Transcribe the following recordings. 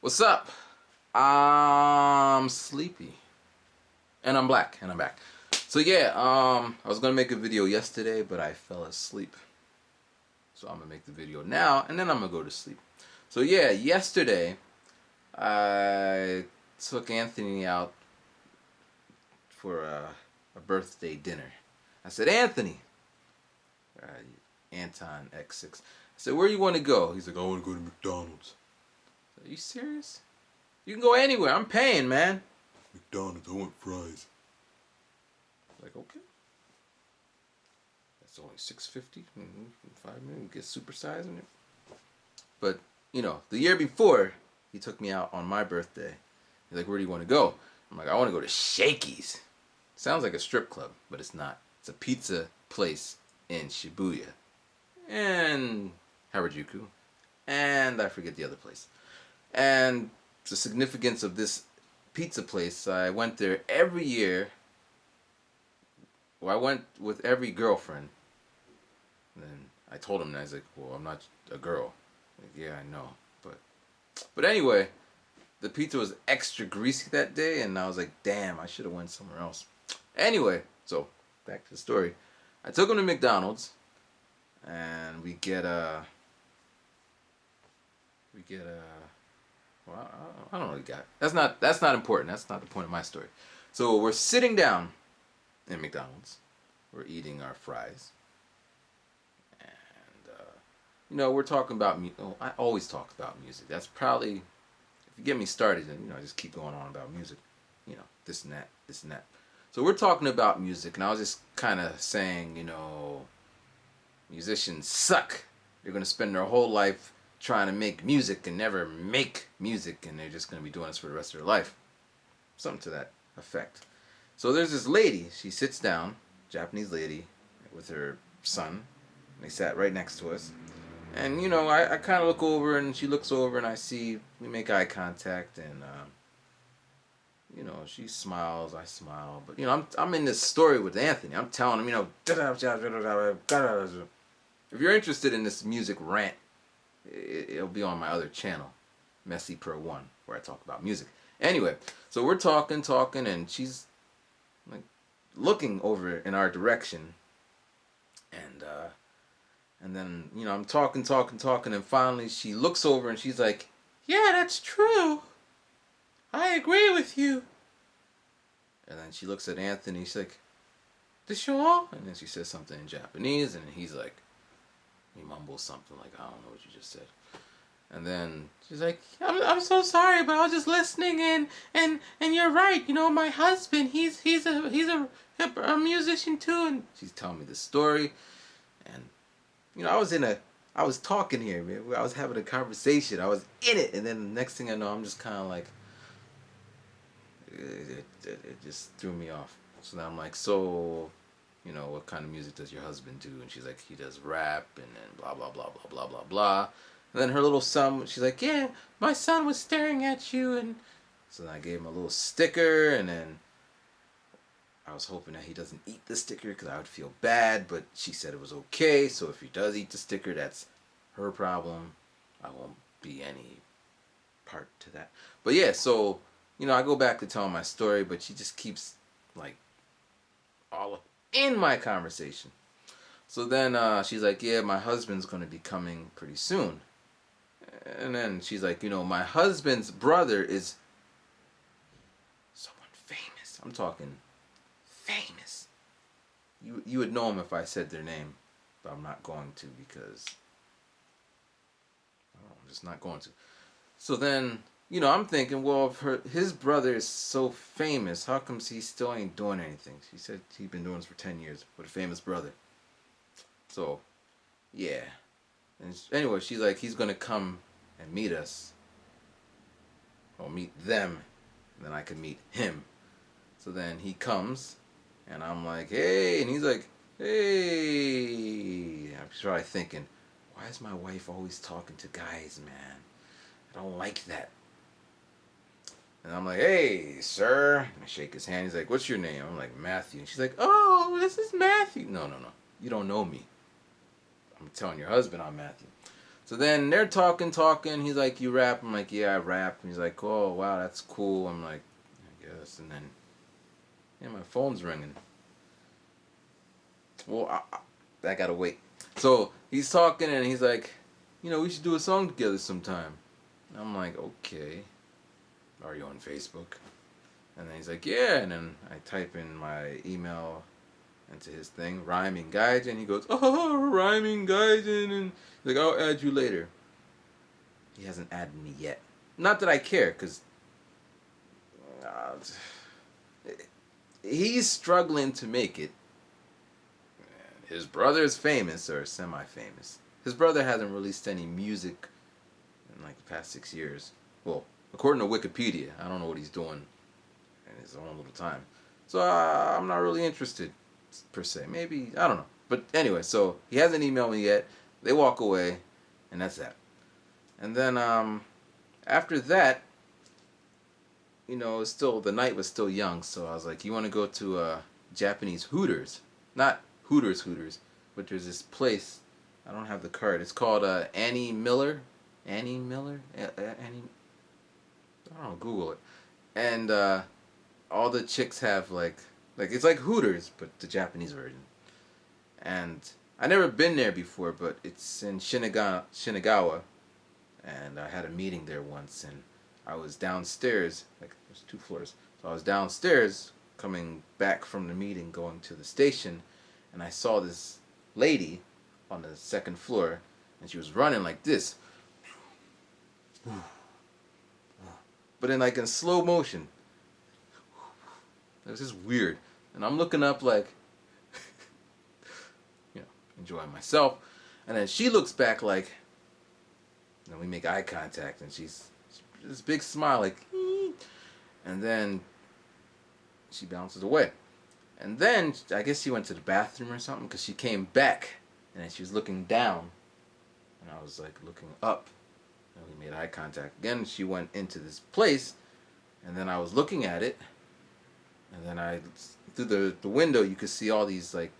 What's up? I'm sleepy. And I'm black. And I'm back. So yeah, I was gonna make a video yesterday, but I fell asleep. So I'm gonna make the video now, and then I'm gonna go to sleep. So yeah, yesterday I took Anthony out for a birthday dinner. I said, Anthony, uh, Anton X6. I said, where you want to go? He's like, I want to go to McDonald's. I said, are you serious? You can go anywhere. I'm paying, man. McDonald's, I want fries. Like, okay. That's only $6.50. 5 minutes, get supersized in it. But, the year before, he took me out on my birthday. He's like, where do you want to go? I'm like, I want to go to Shakey's. Sounds like a strip club, but it's not. It's a pizza place in Shibuya. And Harajuku. And I forget the other place. And the significance of this pizza place, I went there every year. Well, I went with every girlfriend. And then I told him, and I was like, well, I'm not a girl. Like, yeah, I know. But anyway, the pizza was extra greasy that day, and I was like, damn, I should have went somewhere else. Anyway, so back to the story. I took him to McDonald's, and we get well, I don't really got. That's not important. That's not the point of my story. So we're sitting down in McDonald's. We're eating our fries. And we're talking about music. Oh, I always talk about music. That's probably, if you get me started, then I just keep going on about music. This and that, this and that. So we're talking about music, and I was just kind of saying, musicians suck. They're gonna spend their whole life trying to make music and never make music, and they're just gonna be doing this for the rest of their life. Something to that effect. So there's this lady. She sits down, Japanese lady, with her son. They sat right next to us. And, I kind of look over, and she looks over, and I see, we make eye contact, and, she smiles, I smile. But, I'm in this story with Anthony. I'm telling him, if you're interested in this music rant, it'll be on my other channel, Messy Pro 1, where I talk about music. Anyway, so we're talking, and she's, like, looking over in our direction, and then, I'm talking, and finally she looks over and she's like, yeah, that's true. I agree with you. And then she looks at Anthony, she's like, Deshaun? And then she says something in Japanese, and he's like, he mumbles something like, I don't know what you just said. And then she's like, I'm so sorry, but I was just listening, and you're right. My husband, he's a musician too. And she's telling me the story, and I was talking here, man. I was having a conversation. I was in it, and then the next thing I know, I'm just kind of like, it just threw me off. So now I'm like, so, what kind of music does your husband do? And she's like, he does rap, and then blah, blah, blah, blah, blah, blah, blah. And then her little son, she's like, yeah, my son was staring at you. And so then I gave him a little sticker, and then I was hoping that he doesn't eat the sticker because I would feel bad, but she said it was okay. So if he does eat the sticker, that's her problem. I won't be any part to that. But yeah, so, I go back to telling my story, but she just keeps, like, all up in my conversation. So then she's like, yeah, my husband's going to be coming pretty soon. And then she's like, my husband's brother is someone famous. I'm talking famous. You would know him if I said their name, but I'm not going to because I'm just not going to. So then, I'm thinking, well, if his brother is so famous, how come he still ain't doing anything? She said he'd been doing this for 10 years with a famous brother. So, yeah. And anyway, she's like, he's going to come and meet us. Or meet them. And then I can meet him. So then he comes. And I'm like, hey. And he's like, hey. I'm probably thinking, why is my wife always talking to guys, man? I don't like that. And I'm like, hey, sir. And I shake his hand. He's like, what's your name? I'm like, Matthew. And she's like, oh, this is Matthew. No. You don't know me. I'm telling your husband I'm Matthew. So then they're talking. He's like, "You rap?" I'm like, "Yeah, I rap." And he's like, "Oh, wow, that's cool." I'm like, "I guess." And then, yeah, my phone's ringing. Well, I gotta wait. So he's talking and he's like, we should do a song together sometime. And I'm like, okay. Are you on Facebook? And then he's like, yeah. And then I type in my email into his thing, Rhyming Gaijin. He goes, oh, Rhyming Gaijin. And he's like, I'll add you later. He hasn't added me yet. Not that I care, because uh, he's struggling to make it. His brother is famous or semi-famous. His brother hasn't released any music in like the past 6 years. Well, according to Wikipedia, I don't know what he's doing in his own little time. So I'm not really interested per se. Maybe I don't know. But anyway, so he hasn't emailed me yet. They walk away, and that's that. And then after that, still the night was still young, so I was like, "You want to go to Japanese Hooters? Not Hooters, but there's this place. I don't have the card. It's called Annie Miller. Annie Miller. Annie. I don't know. Google it. And all the chicks have like it's like Hooters, but the Japanese version. And I never been there before, but it's in Shinagawa, and I had a meeting there once, and I was downstairs, like there's 2 floors. So I was downstairs coming back from the meeting, going to the station, and I saw this lady on the second floor, and she was running like this, but in slow motion. It was just weird, and I'm looking up like, enjoying myself, and then she looks back like, and we make eye contact, and she's this big smile like, and then she bounces away. And then I guess she went to the bathroom or something, because she came back and then she was looking down, and I was like looking up, and we made eye contact again. She went into this place, and then I was looking at it, and then I through the window you could see all these like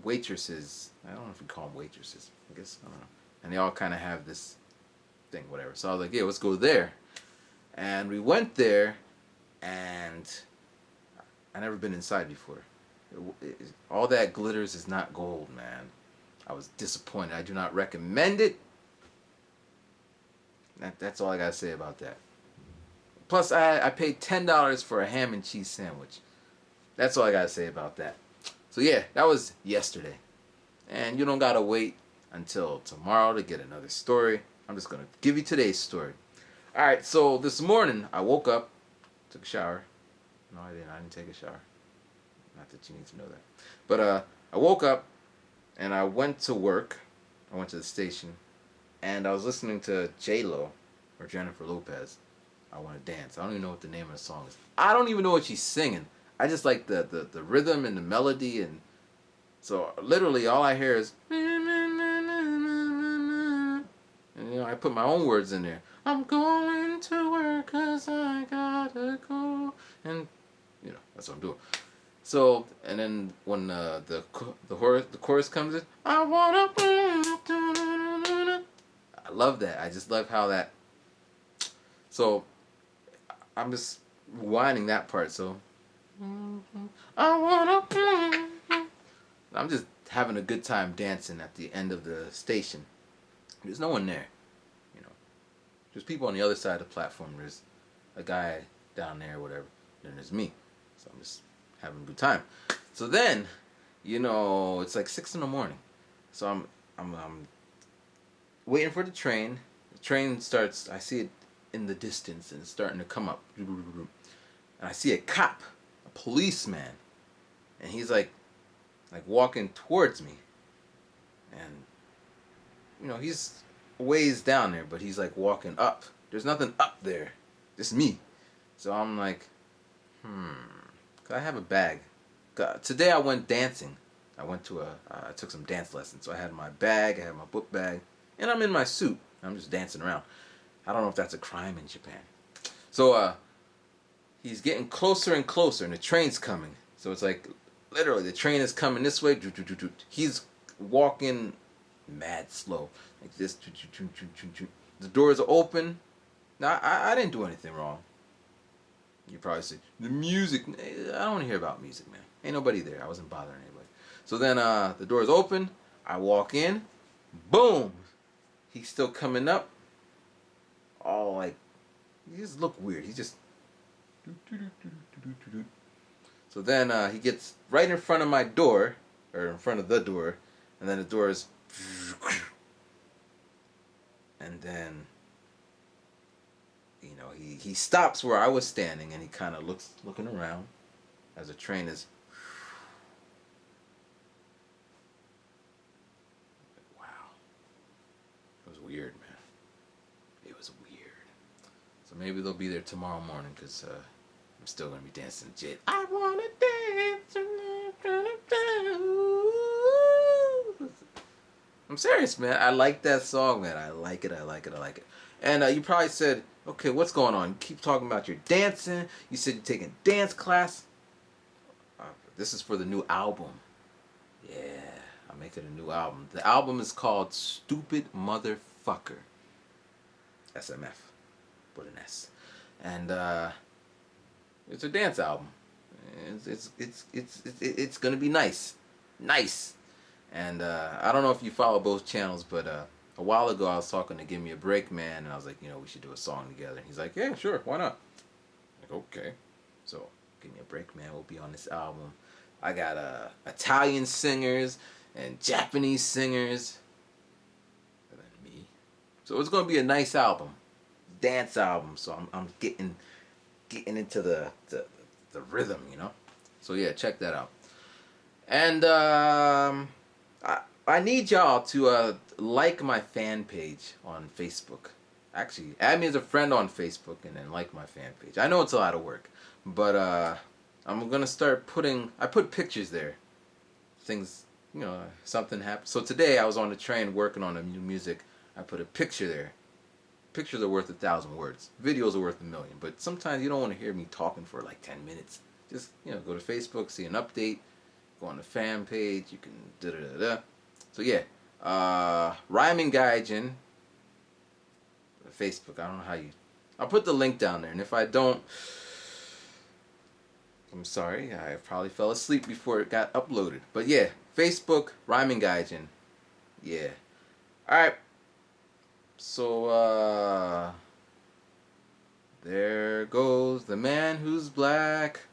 waitresses. I don't know if we call them waitresses. I guess I don't know. And they all kind of have this thing, whatever. So I was like, yeah, let's go there. And we went there, and I never been inside before. All that glitters is not gold, man. I was disappointed. I do not recommend it. That's all I gotta say about that. Plus, I paid $10 for a ham and cheese sandwich. That's all I gotta say about that. So yeah, that was yesterday. And you don't gotta wait until tomorrow to get another story. I'm just gonna give you today's story. Alright, so this morning I woke up, took a shower. No, I didn't. I didn't take a shower. Not that you need to know that. But I woke up and I went to work. I went to the station, and I was listening to J Lo or Jennifer Lopez. I Want to Dance. I don't even know what the name of the song is. I don't even know what she's singing. I just like the rhythm and the melody, and so literally all I hear is, and I put my own words in there. I'm going to work 'cause I gotta go, and that's what I'm doing. So, and then when the chorus comes in, I wanna. I love that. I just love how that. So, I'm just whining that part. So, I wanna. I'm just having a good time dancing at the end of the station. There's no one there, you know. There's people on the other side of the platform. There's a guy down there, whatever. Then there's me. So I'm just having a good time. So then, it's like 6 in the morning. So I'm waiting for the train. The train starts. I see it in the distance, and it's starting to come up. And I see a cop, a policeman, and he's like walking towards me. And he's ways down there, but he's like walking up. There's nothing up there, just me. So I'm like, 'cause I have a bag. Today I went dancing. I went to I took some dance lessons. So I had my bag, I had my book bag, and I'm in my suit. I'm just dancing around. I don't know if that's a crime in Japan. So he's getting closer and closer, and the train's coming. So it's like literally the train is coming this way. He's walking mad slow, like this. The doors are open. Now I didn't do anything wrong. You probably say the music. I don't want to hear about music, man. Ain't nobody there. I wasn't bothering anybody. So then the doors open. I walk in. Boom. He's still coming up. All like, he just look weird. He just. So then he gets right in front of my door, or in front of the door, and then the door is. And then, you know, he stops where I was standing, and he kind of looking around as the train is. Wow, it was weird, man. It was weird. So maybe they'll be there tomorrow morning, because I'm still gonna be dancing jit. I wanna dance. I'm serious, man. I like that song, man. I like it. I like it. I like it. And you probably said, okay, what's going on? You keep talking about your dancing. You said you're taking dance class. Uh, this is for the new album. Yeah, I'm making a new album. The album is called Stupid Motherfucker. SMF with an S. And it's a dance album. It's gonna be nice. Nice. And I don't know if you follow both channels, but a while ago I was talking to Give Me a Break Man, and I was like, you know, we should do a song together. And he's like, yeah, sure, why not? I'm like, okay. So Give Me a Break Man will be on this album. I got Italian singers and Japanese singers, and then me. So it's gonna be a nice album, dance album. So I'm getting into the rhythm, you know. So yeah, check that out. And I need y'all to like my fan page on Facebook. Actually, add me as a friend on Facebook and then like my fan page. I know it's a lot of work, but I'm gonna start putting. I put pictures there. Things, you know, something happened. So today I was on the train working on a new music. I put a picture there. Pictures are worth 1,000 words. Videos are worth 1,000,000. But sometimes you don't want to hear me talking for like 10 minutes. Just, you know, go to Facebook, see an update, go on the fan page. You can da da da da. So yeah, Rhyming Gaijin, Facebook. I don't know how you. I'll put the link down there, and if I don't, I'm sorry. I probably fell asleep before it got uploaded. But yeah, Facebook, Rhyming Gaijin. Yeah. All right. So there goes the man who's black.